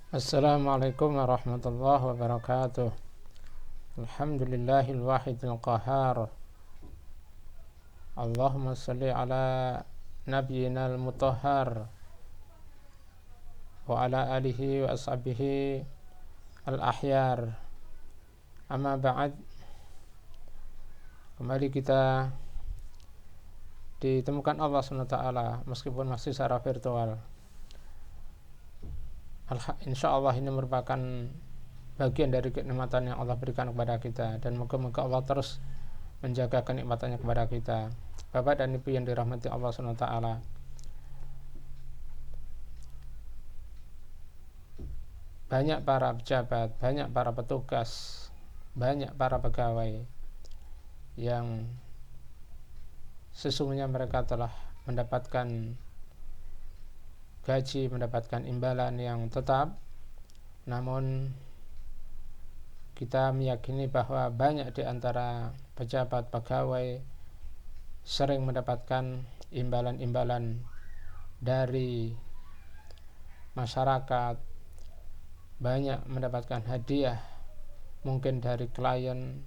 Assalamualaikum warahmatullahi wabarakatuh. Alhamdulillahil wahidil qahar. Allahumma salli ala nabiyyina al-mutahhar wa ala alihi wa ashabihi al-ahyar. Amma ba'd. Kembali kita ditemukan Allah SWT meskipun masih secara virtual. Insyaallah ini merupakan bagian dari kenikmatan yang Allah berikan kepada kita, dan moga-moga Allah terus menjaga kenikmatannya kepada kita. Bapak dan Ibu yang dirahmati Allah SWT, banyak para pejabat, banyak para petugas, banyak para pegawai yang sesungguhnya mereka telah mendapatkan gaji, mendapatkan imbalan yang tetap. Namun kita meyakini bahwa banyak di antara pejabat pegawai sering mendapatkan imbalan-imbalan dari masyarakat, banyak mendapatkan hadiah mungkin dari klien,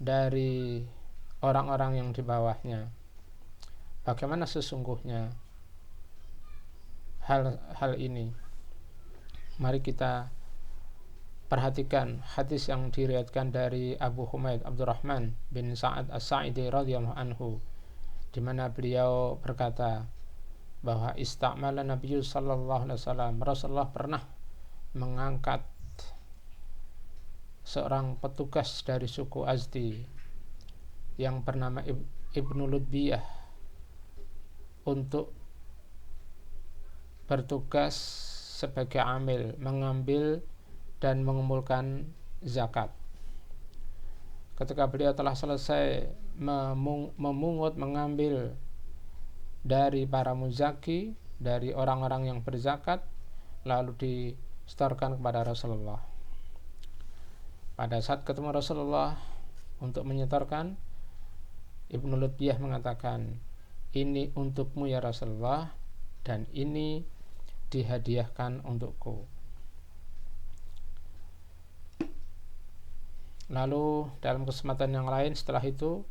dari orang-orang yang di bawahnya. Bagaimana sesungguhnya hal ini? Mari kita perhatikan hadis yang diriwayatkan dari Abu Humaid Abdurrahman bin Sa'ad As-Sa'idi radhiyallahu anhu, di mana beliau berkata bahwa istamala Nabi sallallahu alaihi wasallam, Rasulullah pernah mengangkat seorang petugas dari suku Azdi yang bernama Ibnu Ludbiyah untuk bertugas sebagai amil, mengambil dan mengumpulkan zakat. Ketika beliau telah selesai memungut, mengambil dari para muzaki, dari orang-orang yang berzakat, lalu disetorkan kepada Rasulullah. Pada saat ketemu Rasulullah untuk menyetorkan, Ibnu Lutbiyah mengatakan, ini untukmu ya Rasulullah, dan ini dihadiahkan untukku. Lalu dalam kesempatan yang lain setelah itu,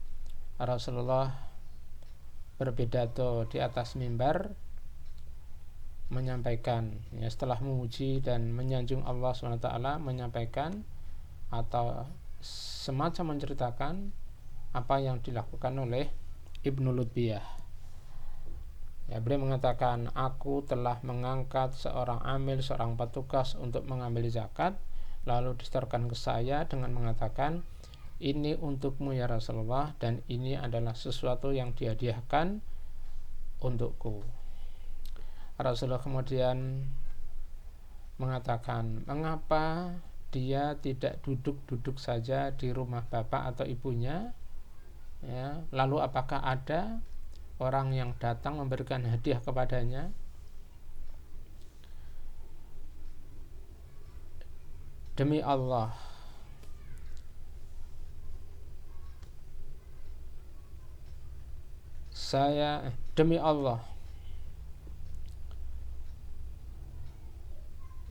Rasulullah berpidato di atas mimbar, menyampaikan, setelah memuji dan menyanjung Allah SWT, menyampaikan atau semacam menceritakan apa yang dilakukan oleh Ibnu Lutbiyah. Beliau mengatakan, aku telah mengangkat seorang amil, seorang petugas untuk mengambil zakat, lalu disetorkan ke saya dengan mengatakan, ini untukmu ya Rasulullah, dan ini adalah sesuatu yang dihadiahkan untukku. Rasulullah kemudian mengatakan, mengapa dia tidak duduk-duduk saja di rumah bapak atau ibunya, lalu apakah ada orang yang datang memberikan hadiah kepadanya? Demi Allah, demi Allah,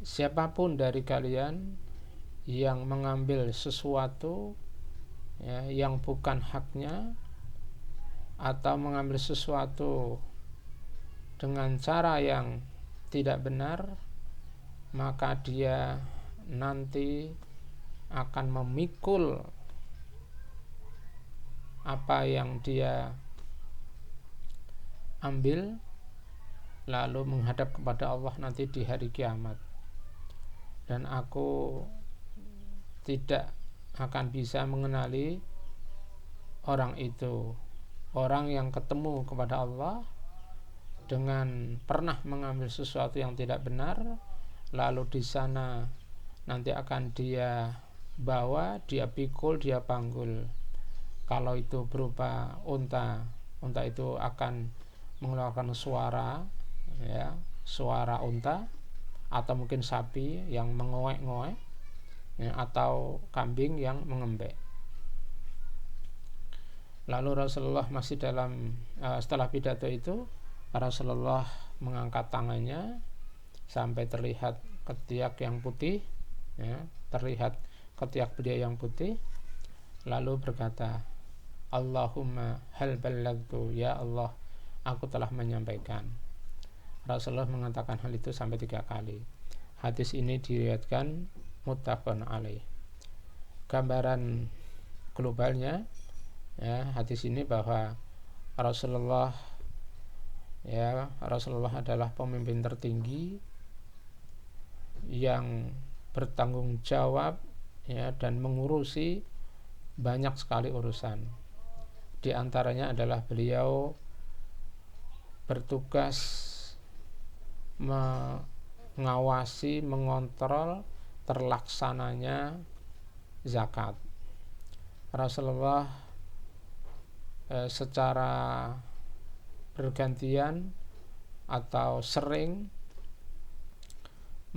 siapapun dari kalian yang mengambil sesuatu yang bukan haknya, atau mengambil sesuatu dengan cara yang tidak benar, maka dia nanti akan memikul apa yang dia ambil, lalu menghadap kepada Allah nanti di hari kiamat. Dan aku tidak akan bisa mengenali orang itu, orang yang ketemu kepada Allah dengan pernah mengambil sesuatu yang tidak benar, lalu di sana nanti akan dia bawa, dia pikul, dia panggul. Kalau itu berupa unta itu akan mengeluarkan suara, suara unta, atau mungkin sapi yang mengoek-ngoek, atau kambing yang mengembek. Lalu Rasulullah masih setelah pidato itu, Rasulullah mengangkat tangannya, sampai terlihat ketiak yang putih, ya, terlihat ketiak beliau yang putih, lalu berkata, Allahumma hal ballagtu, ya Allah, aku telah menyampaikan. Rasulullah mengatakan hal itu sampai 3 kali. Hadis ini diriwayatkan muttafaqun alaih. Gambaran globalnya, ya, hadis ini bahwa Rasulullah adalah pemimpin tertinggi yang bertanggung jawab, ya, dan mengurusi banyak sekali urusan. Di antaranya adalah beliau bertugas mengawasi, mengontrol terlaksananya zakat. Rasulullah secara bergantian atau sering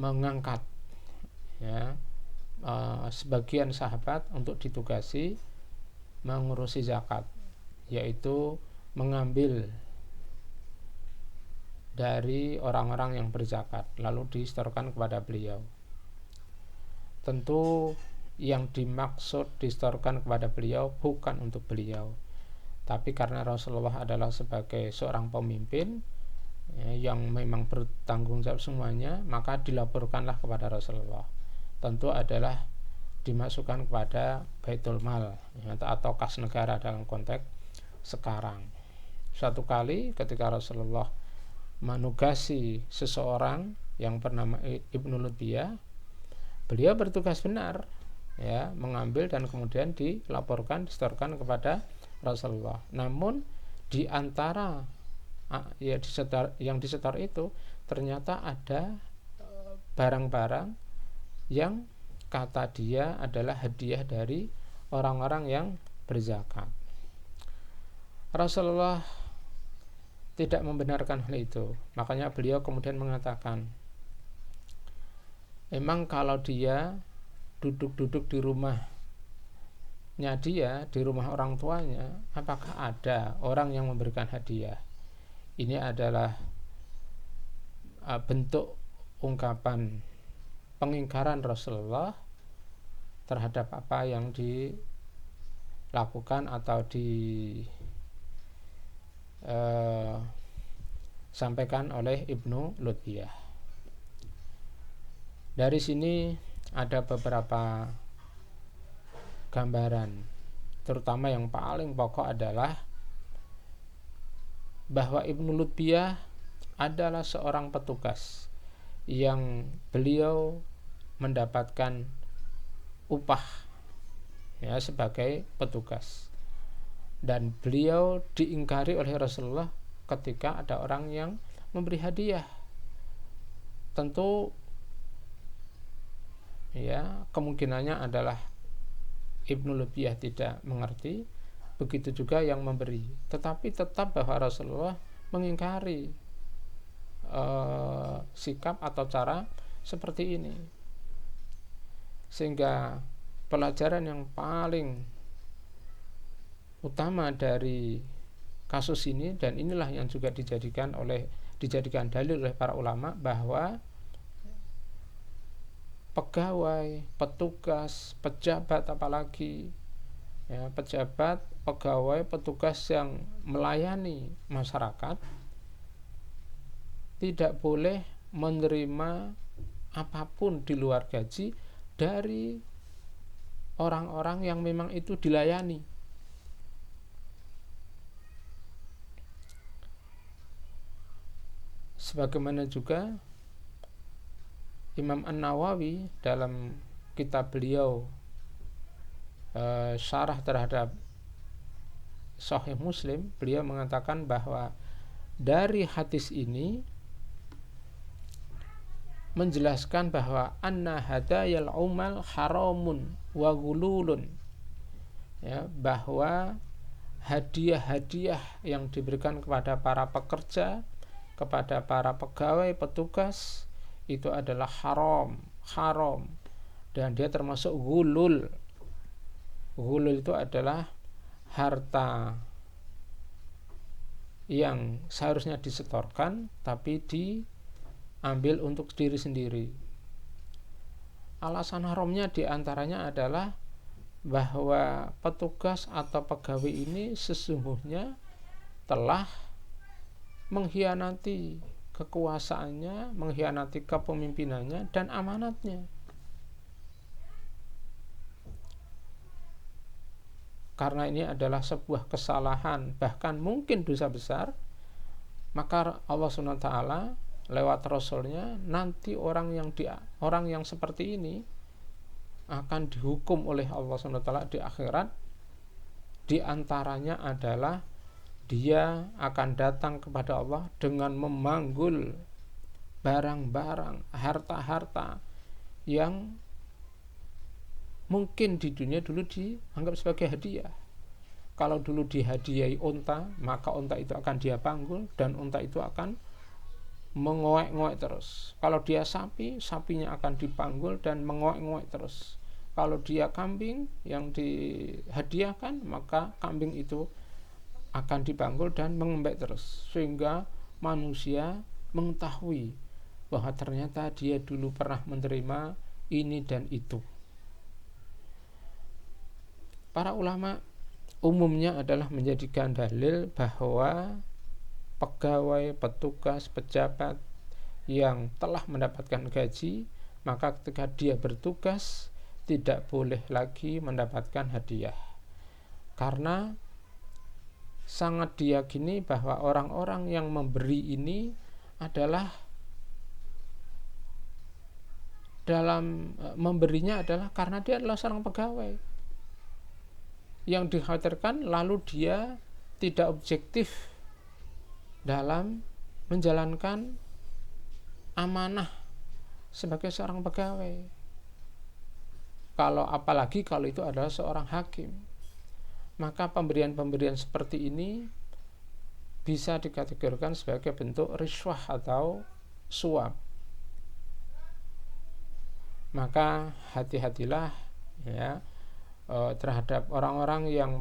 mengangkat, ya, sebagian sahabat untuk ditugasi mengurusi zakat, yaitu mengambil dari orang-orang yang berzakat lalu disetorkan kepada beliau. Tentu yang dimaksud disetorkan kepada beliau bukan untuk beliau, tapi karena Rasulullah adalah sebagai seorang pemimpin, ya, yang memang bertanggung jawab semuanya, maka dilaporkanlah kepada Rasulullah. Tentu adalah dimasukkan kepada Baitul Mal, ya, atau kas negara dalam konteks sekarang. Suatu kali ketika Rasulullah menugasi seseorang yang bernama Ibnu Lutbiyah, beliau bertugas benar, ya, mengambil dan kemudian dilaporkan, disetorkan kepada Rasulullah. Namun di antara yang disetor itu ternyata ada barang-barang yang kata dia adalah hadiah dari orang-orang yang berzakat. Rasulullah tidak membenarkan hal itu, makanya beliau kemudian mengatakan, memang kalau dia duduk-duduk di rumahnya dia, di rumah orang tuanya, apakah ada orang yang memberikan hadiah? Ini adalah bentuk ungkapan pengingkaran Rasulullah terhadap apa yang dilakukan atau disampaikan oleh Ibnu Lutbiyah. Dari sini ada beberapa gambaran, terutama yang paling pokok adalah bahwa Ibnu Lutbiyah adalah seorang petugas yang beliau mendapatkan upah, ya, sebagai petugas, dan beliau diingkari oleh Rasulullah ketika ada orang yang memberi hadiah. Tentu, ya, kemungkinannya adalah Ibnu Lutbiyah tidak mengerti, begitu juga yang memberi, tetapi tetap bahwa Rasulullah mengingkari sikap atau cara seperti ini. Sehingga pelajaran yang paling utama dari kasus ini, dan inilah yang juga dijadikan dalil oleh para ulama, bahwa pegawai, petugas, pejabat, apalagi, ya, pejabat, pegawai, petugas yang melayani masyarakat tidak boleh menerima apapun di luar gaji dari orang-orang yang memang itu dilayani. Sebagaimana juga Imam An-Nawawi dalam kitab beliau syarah terhadap Sahih Muslim, beliau mengatakan bahwa dari hadis ini menjelaskan bahwa anna hadayal umal haramun wa gululun, ya, bahwa hadiah-hadiah yang diberikan kepada para pekerja, kepada para pegawai, petugas, itu adalah haram, dan dia termasuk gulul. Gulul itu adalah harta yang seharusnya disetorkan tapi ambil untuk diri sendiri. Alasan haramnya diantaranya adalah bahwa petugas atau pegawai ini sesungguhnya telah mengkhianati kekuasaannya, mengkhianati kepemimpinannya dan amanatnya. Karena ini adalah sebuah kesalahan, bahkan mungkin dosa besar, maka Allah SWT lewat Rasulnya nanti orang yang seperti ini akan dihukum oleh Allah SWT di akhirat. Di antaranya adalah dia akan datang kepada Allah dengan memanggul barang-barang, harta-harta yang mungkin di dunia dulu dianggap sebagai hadiah. Kalau dulu dihadiahi unta, maka unta itu akan dia panggul dan unta itu akan mengoek-ngoek terus. Kalau dia sapi, sapinya akan dipanggul dan mengoek-ngoek terus. Kalau dia kambing yang dihadiahkan, maka kambing itu akan dipanggul dan mengembek terus, sehingga manusia mengetahui bahwa ternyata dia dulu pernah menerima ini dan itu. Para ulama umumnya adalah menjadikan dalil bahwa pegawai, petugas, pejabat yang telah mendapatkan gaji, maka ketika dia bertugas tidak boleh lagi mendapatkan hadiah, karena sangat diyakini bahwa orang-orang yang memberi ini adalah dalam memberinya adalah karena dia adalah seorang pegawai. Yang dikhawatirkan lalu dia tidak objektif dalam menjalankan amanah sebagai seorang pegawai. Apalagi kalau itu adalah seorang hakim, maka pemberian-pemberian seperti ini bisa dikategorikan sebagai bentuk riswah atau suap. Maka hati-hatilah ya terhadap orang-orang yang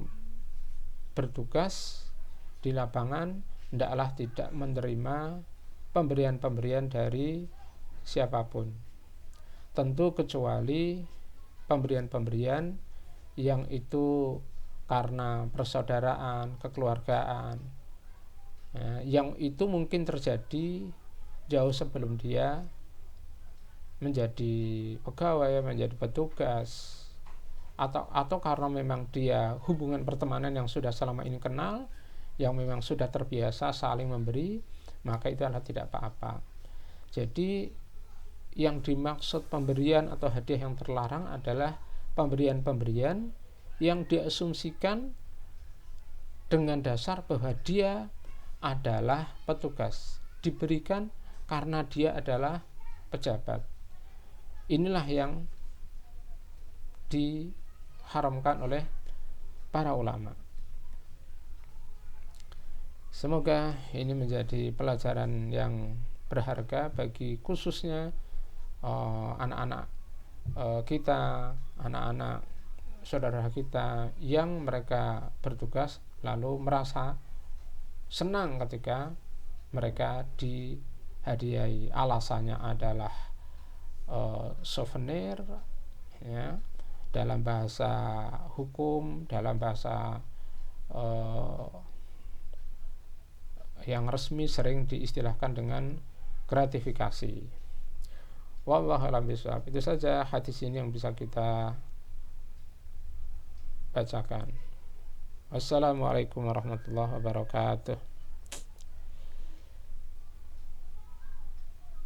bertugas di lapangan, hendaklah tidak menerima pemberian-pemberian dari siapapun. Tentu kecuali pemberian-pemberian yang itu karena persaudaraan, kekeluargaan, yang itu mungkin terjadi jauh sebelum dia menjadi pegawai, menjadi petugas, atau karena memang dia hubungan pertemanan yang sudah selama ini kenal, yang memang sudah terbiasa saling memberi, maka itu adalah tidak apa-apa. Jadi yang dimaksud pemberian atau hadiah yang terlarang adalah pemberian-pemberian yang diasumsikan dengan dasar bahwa dia adalah petugas, diberikan karena dia adalah pejabat. Inilah yang diharamkan oleh para ulama. Semoga ini menjadi pelajaran yang berharga bagi khususnya anak-anak kita, anak-anak saudara kita yang mereka bertugas lalu merasa senang ketika mereka dihadiahi. Alasannya adalah souvenir, ya, dalam bahasa hukum, dalam bahasa yang resmi sering diistilahkan dengan gratifikasi. Wallahu a'lam bishawab. Itu saja hadis ini yang bisa kita bacakan. Wassalamualaikum warahmatullahi wabarakatuh.